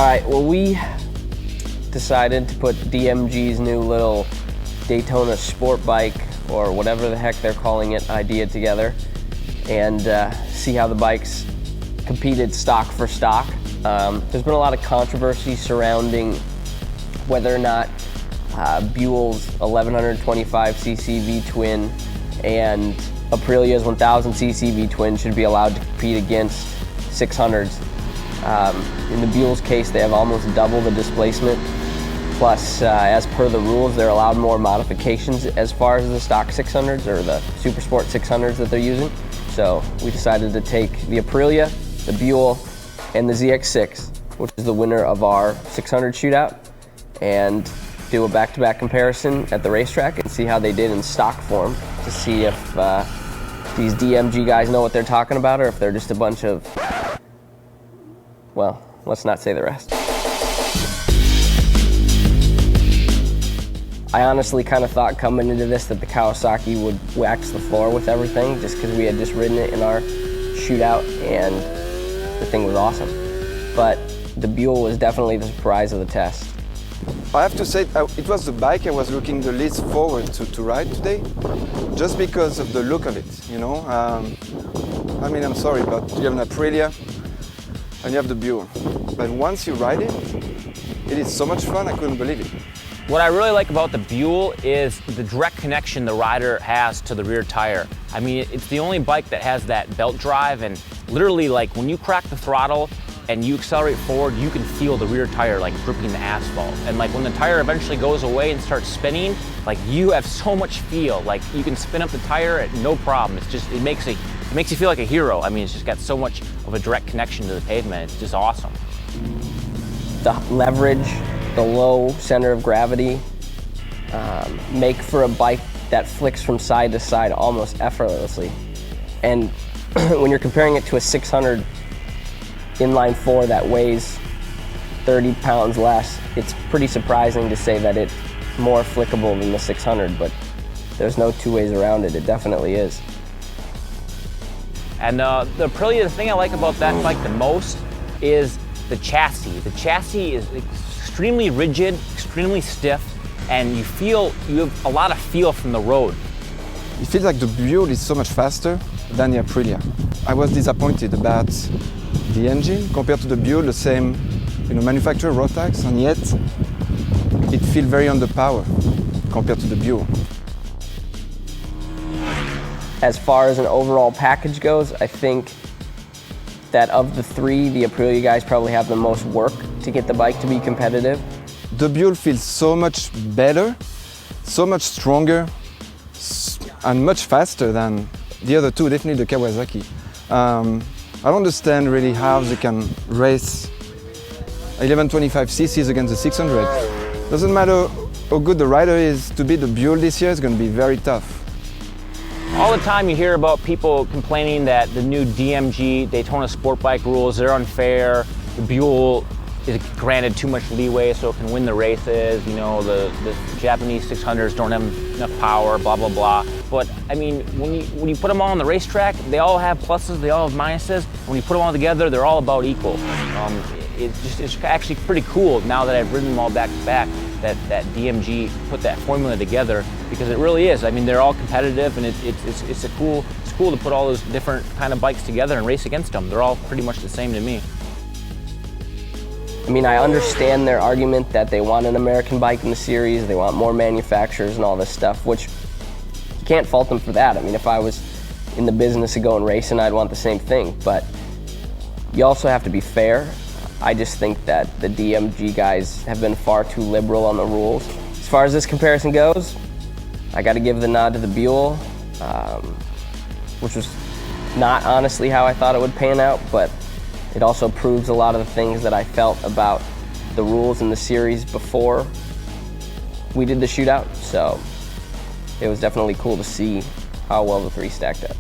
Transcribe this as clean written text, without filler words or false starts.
All right, well, we decided to put DMG's new little Daytona sport bike, or whatever the heck they're calling it, idea together, and see how the bikes competed stock for stock. There's been a lot of controversy surrounding whether or not Buell's 1125cc V-twin and Aprilia's 1000cc V-twin should be allowed to compete against 600s. In the Buell's case, they have almost double the displacement. Plus, as per the rules, they're allowed more modifications as far as the stock 600s or the Supersport 600s that they're using. So we decided to take the Aprilia, the Buell, and the ZX6, which is the winner of our 600 shootout, and do a back-to-back comparison at the racetrack and see how they did in stock form to see if these DMG guys know what they're talking about or if they're just a bunch of, well, let's not say the rest. I honestly kind of thought coming into this that the Kawasaki would wax the floor with everything just because we had just ridden it in our shootout and the thing was awesome. But the Buell was definitely the surprise of the test. I have to say, it was the bike I was looking the least forward to ride today, just because of the look of it, you know. I mean, I'm sorry, but you have an Aprilia and you have the Buell. But once you ride it, it is so much fun, I couldn't believe it. What I really like about the Buell is the direct connection the rider has to the rear tire. I mean, it's the only bike that has that belt drive, and literally, like, when you crack the throttle and you accelerate forward, you can feel the rear tire like gripping the asphalt. And like when the tire eventually goes away and starts spinning, like you have so much feel. Like you can spin up the tire at no problem. It's just, it makes you feel like a hero. I mean, it's just got so much of a direct connection to the pavement. It's just awesome. The leverage, the low center of gravity, make for a bike that flicks from side to side almost effortlessly. And when you're comparing it to a 600 inline four that weighs 30 pounds less, it's pretty surprising to say that it's more flickable than the 600, but there's no two ways around it. It definitely is. And the Aprilia, the thing I like about that bike the most is the chassis. The chassis is extremely rigid, extremely stiff, and you have a lot of feel from the road. It feels like the Buell is so much faster than the Aprilia. I was disappointed about the engine compared to the Buell, the same, you know, manufacturer, Rotax, and yet it feels very underpowered compared to the Buell. As far as an overall package goes, I think that of the three, the Aprilia guys probably have the most work to get the bike to be competitive. The Buell feels so much better, so much stronger, and much faster than the other two, definitely the Kawasaki. I don't understand really how they can race 1125 cc's against the 600. Doesn't matter how good the rider is, to beat the Buell this year is going to be very tough. All the time you hear about people complaining that the new DMG Daytona Sport Bike rules, they're unfair. The Buell is granted too much leeway so it can win the races. You know, the Japanese 600s don't have enough power, blah, blah, blah. But I mean, when you put them all on the racetrack, they all have pluses, they all have minuses. When you put them all together, they're all about equal. It's actually pretty cool now that I've ridden them all back to back that DMG put that formula together, because it really is. I mean, they're all competitive, and it's cool to put all those different kind of bikes together and race against them. They're all pretty much the same to me. I mean, I understand their argument that they want an American bike in the series, they want more manufacturers and all this stuff, which you can't fault them for that. I mean, if I was in the business of going racing, I'd want the same thing, but you also have to be fair. I just think that the DMG guys have been far too liberal on the rules. As far as this comparison goes, I got to give the nod to the Buell, which was not honestly how I thought it would pan out, but it also proves a lot of the things that I felt about the rules in the series before we did the shootout. So it was definitely cool to see how well the three stacked up.